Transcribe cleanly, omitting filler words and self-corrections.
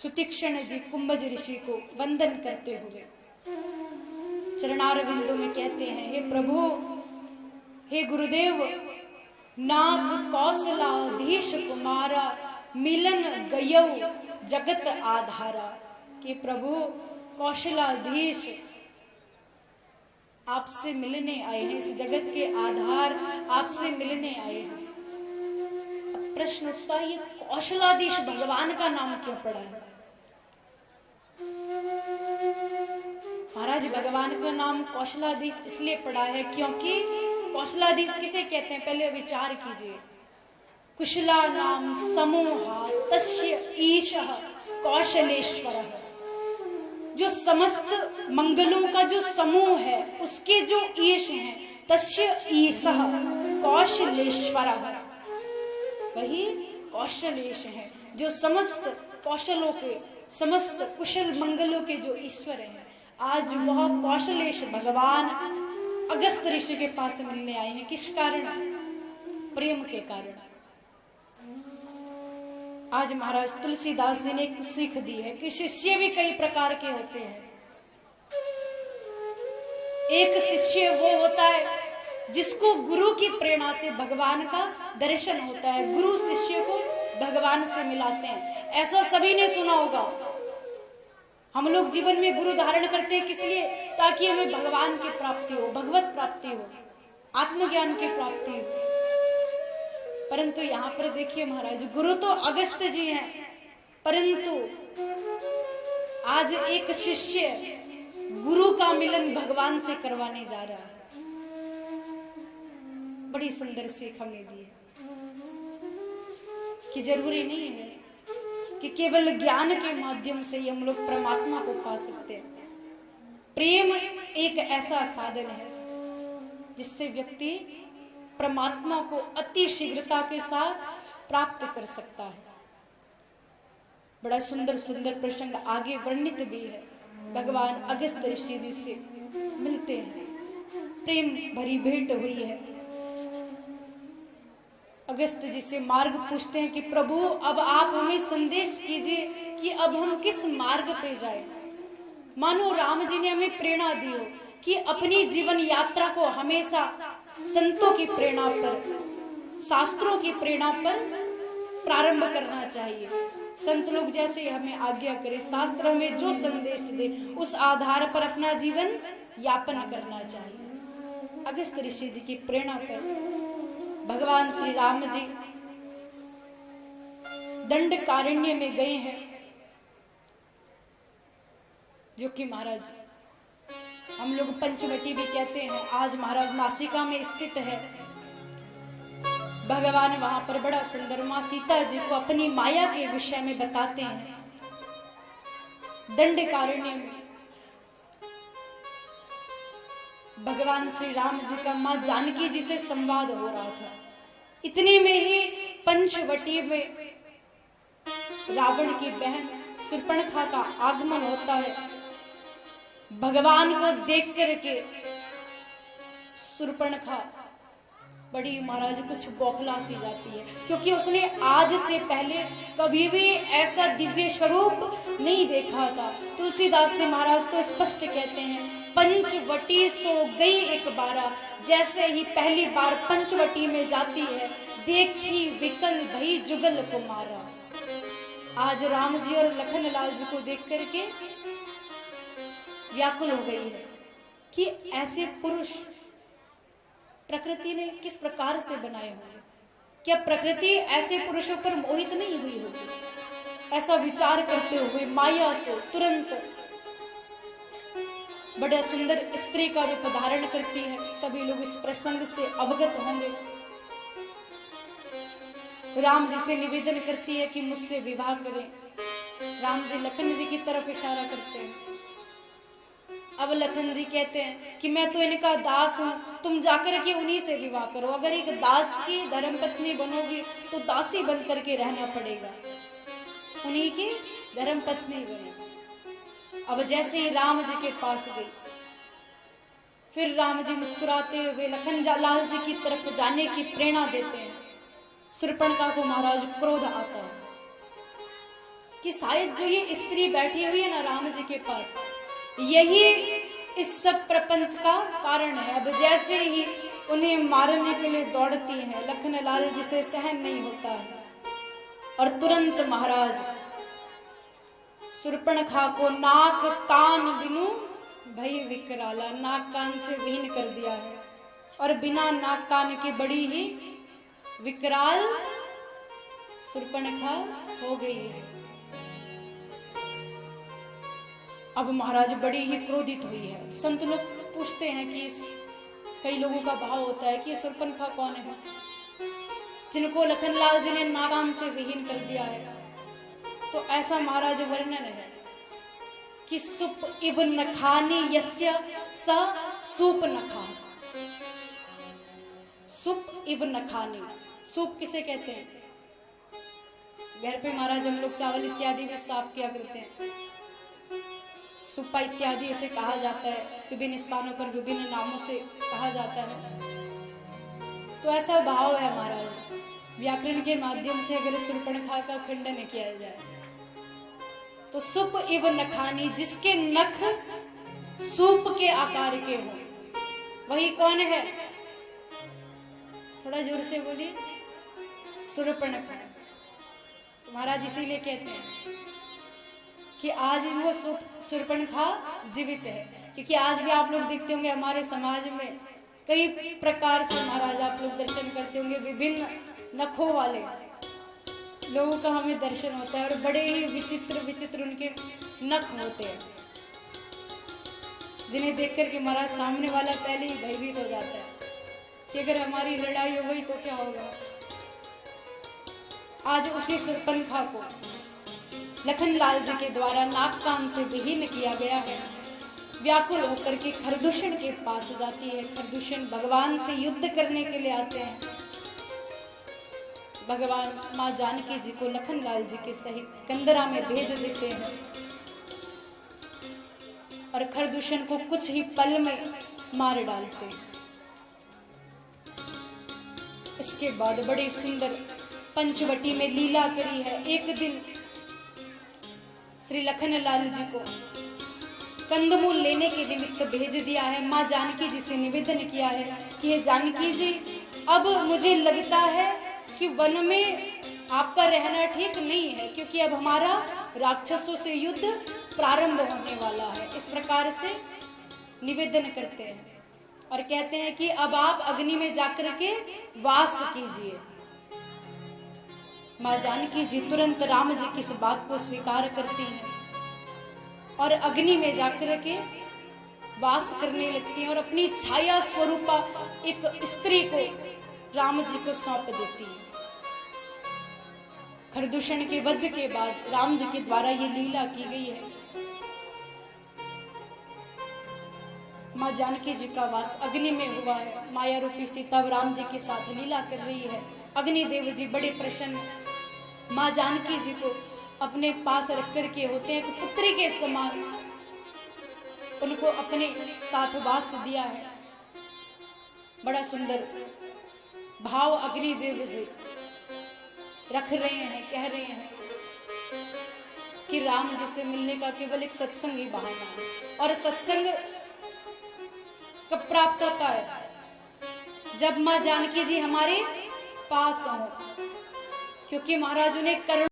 सुतीक्षण जी कुंभज ऋषि को वंदन करते हुए चरणारविंदों में कहते हैं, हे प्रभु, हे गुरुदेव, नाथ कौशलाधीश कुमारा, मिलन गयौ जगत आधारा। कि प्रभु कौशलाधीश आपसे मिलने आए हैं, इस जगत के आधार आपसे मिलने आए हैं। अब प्रश्न उठता है, ये कौशलाधीश भगवान का नाम क्यों पड़ा है? महाराज, भगवान का नाम कौशलाधीश इसलिए पड़ा है क्योंकि कौशलाधीश किसे कहते हैं पहले विचार कीजिए। कुशला नाम समूहा तस्य ईशः कौशलेश्वरः। जो समस्त मंगलों का जो समूह है उसके जो ईश हैं, तस्य ईशः कौशलेश्वरः, वही कौशलेश है जो समस्त कौशलों के, समस्त कुशल मंगलों के जो ईश्वर हैं। आज वह कौशलेश भगवान अगस्त ऋषि के पास मिलने आए हैं। किस कारण? प्रेम के कारण। आज महाराज तुलसीदास जी ने एक सीख दी है कि शिष्य भी कई प्रकार के होते हैं। एक शिष्य वो होता है जिसको गुरु की प्रेरणा से भगवान का दर्शन होता है, गुरु शिष्य को भगवान से मिलाते हैं। ऐसा सभी ने सुना होगा। हम लोग जीवन में गुरु धारण करते हैं किस लिए? ताकि हमें भगवान की प्राप्ति हो, भगवत प्राप्ति हो, आत्मज्ञान की प्राप्ति हो। परंतु यहाँ पर देखिए महाराज, गुरु तो अगस्त जी हैं, परंतु आज एक शिष्य गुरु का मिलन भगवान से करवाने जा रहा है। बड़ी सुंदर सीख हमें दी है कि जरूरी नहीं है कि केवल ज्ञान के माध्यम से ही हम लोग परमात्मा को पा सकते हैं। प्रेम एक ऐसा साधन है जिससे व्यक्ति परमात्मा को अति शीघ्रता के साथ प्राप्त कर सकता है। बड़ा सुंदर सुंदर प्रसंग आगे वर्णित भी है। भगवान अगस्त ऋषि जी से मिलते हैं, प्रेम भरी भेंट हुई है। अगस्त जी से मार्ग पूछते हैं कि प्रभु, अब आप हमें संदेश कीजिए कि अब हम किस मार्ग पे जाएं। मानो राम जी ने हमें प्रेरणा दी हो कि अपनी जीवन यात्रा को हमेशा संतों की प्रेरणा पर, शास्त्रों की प्रेरणा पर प्रारंभ करना चाहिए। संत लोग जैसे हमें आज्ञा करे, शास्त्र हमें जो संदेश दे, उस आधार पर अपना जीवन यापन करना चाहिए। अगस्त ऋषि जी की प्रेरणा पर भगवान श्री राम जी दंडकारण्य में गए हैं, जो कि महाराज हम लोग पंचवटी भी कहते हैं। आज महाराज नासिका में स्थित है। भगवान वहां पर बड़ा सुंदर मां सीता जी को अपनी माया के विषय में बताते हैं। दंडकारण्य में भगवान श्री राम जी का मां जानकी जी से संवाद हो रहा था। इतने में ही पंचवटी में रावण की बहन शूर्पणखा का आगमन होता है। भगवान को देख करके शूर्पणखा बड़ी महाराज कुछ बौखला सी जाती है, क्योंकि उसने आज से पहले कभी भी ऐसा दिव्य स्वरूप नहीं देखा था। तुलसीदास से महाराज तो स्पष्ट कहते हैं, पंचवटी सो गई एक बारा, जैसे ही पहली बार पंचवटी में जाती है, देखी विकल भई जुगल को मारा। आज राम जी और लखन लाल जी को देख करके व्याकुल हो गई है कि ऐसे पुरुष प्रकृति ने किस प्रकार से बनाए होंगे। क्या प्रकृति ऐसे पुरुषों पर मोहित नहीं हुई होगी? ऐसा विचार करते हुए माया से तुरंत बड़ा सुंदर स्त्री का रूप धारण करती है। सभी लोग इस प्रसंग से अवगत होंगे। राम जी से निवेदन करती है कि मुझसे विवाह करें। राम जी लखन जी की तरफ इशारा करते हैं। अब लखन जी कहते हैं कि मैं तो इनका दास हूं, तुम जाकर के उन्हीं से विवाह करो। अगर एक दास की धर्मपत्नी बनोगी तो दासी बन करके रहना पड़ेगा, उन्हीं की धर्मपत्नी बने। अब जैसे ही राम जी के पास गई, फिर राम जी मुस्कुराते हुए लखन लाल जी की तरफ जाने की प्रेरणा देते हैं। शूर्पणखा को महाराज क्रोध आता है। कि शायद जो ये स्त्री बैठी हुई है ना राम जी के पास, यही इस सब प्रपंच का कारण है। अब जैसे ही उन्हें मारने के लिए दौड़ती हैं, लखनलाल जिसे सहन नहीं होता है और तुरंत महाराज शूर्पणखा को नाक कान बिनु भई विकराला, नाक कान से विहीन कर दिया है और बिना नाक कान के बड़ी ही विकराल शूर्पणखा हो गई है। अब महाराज बड़ी ही क्रोधित हुई है। संत लोग पूछते हैं कि कई लोगों का भाव होता है कि शूर्पणखा कौन है, जिनको लखनलाल जी ने नाक कान से विहीन कर दिया है। तो ऐसा महाराज वर्णन है कि सुप इव नखानी यस्य स सूप नखा। सुप इव नखानी, सूप किसे कहते हैं? घर पे महाराज हम लोग चावल इत्यादि भी साफ किया करते हैं, सुप्पा इत्यादि उसे कहा जाता है, विभिन्न स्थानों पर विभिन्न नामों से कहा जाता है। तो ऐसा भाव है महाराज, व्याकरण के माध्यम से अगर शूर्पणखा का खंडन किया जाए तो सुप इव नखानी, जिसके नख सूप के आकार के हो, वही कौन है? थोड़ा जोर से बोलिए। शूर्पणखा। तो महाराज इसीलिए कहते हैं कि आज वो शूर्पणखा जीवित है, क्योंकि आज भी आप लोग देखते होंगे हमारे समाज में कई प्रकार से महाराज आप लोग दर्शन करते होंगे, विभिन्न नखों वाले लोगों का हमें दर्शन होता है और बड़े ही विचित्र विचित्र उनके नख होते हैं, जिन्हें देख करके महाराज सामने वाला पहले ही भयभीत हो जाता है कि अगर हमारी लड़ाई हो गई तो क्या होगा। आज उसी शूर्पणखा को लखनलाल जी के द्वारा नाक कान से विहीन किया गया है। व्याकुल होकर के खरदूषण के पास जाती है। खरदूषण भगवान से युद्ध करने के लिए आते हैं। भगवान माँ जानकी जी को लखनलाल जी के सहित कंदरा में भेज देते हैं और खरदूषण को कुछ ही पल में मार डालते हैं। इसके बाद बड़ी सुंदर पंचवटी में लीला करी है। एक दिन श्री लखनलाल जी को कंदमूल लेने के निमित्त भेज दिया है। माँ जानकी जी से निवेदन किया है कि हे जानकी जी, अब मुझे लगता है कि वन में आपका रहना ठीक नहीं है, क्योंकि अब हमारा राक्षसों से युद्ध प्रारंभ होने वाला है। इस प्रकार से निवेदन करते हैं और कहते हैं कि अब आप अग्नि में जाकर के वास कीजिए। माँ जानकी जी तुरंत राम जी की इस बात को स्वीकार करती हैं और अग्नि में जाकर के वास करने लगती हैं और अपनी छाया स्वरूपा एक स्त्री को राम जी को सौंप देती है। खरदूषण के वध के बाद राम जी के द्वारा ये लीला की गई है। माँ जानकी जी का वास अग्नि में हुआ है। माया रूपी सीता राम जी के साथ लीला कर रही है। अग्निदेव जी बड़े प्रसन्न माँ जानकी जी को अपने पास रख कर के होते हैं, तो पुत्री के समान उनको अपने साथ वास दिया है। बड़ा सुंदर भाव अग्निदेव जी रख रहे हैं, कह रहे हैं कि राम जी से मिलने का केवल एक सत्संग ही बहाना है, और सत्संग कब प्राप्त होता है? जब माँ जानकी जी हमारे पास हो, क्योंकि महाराज उन्हें करुणा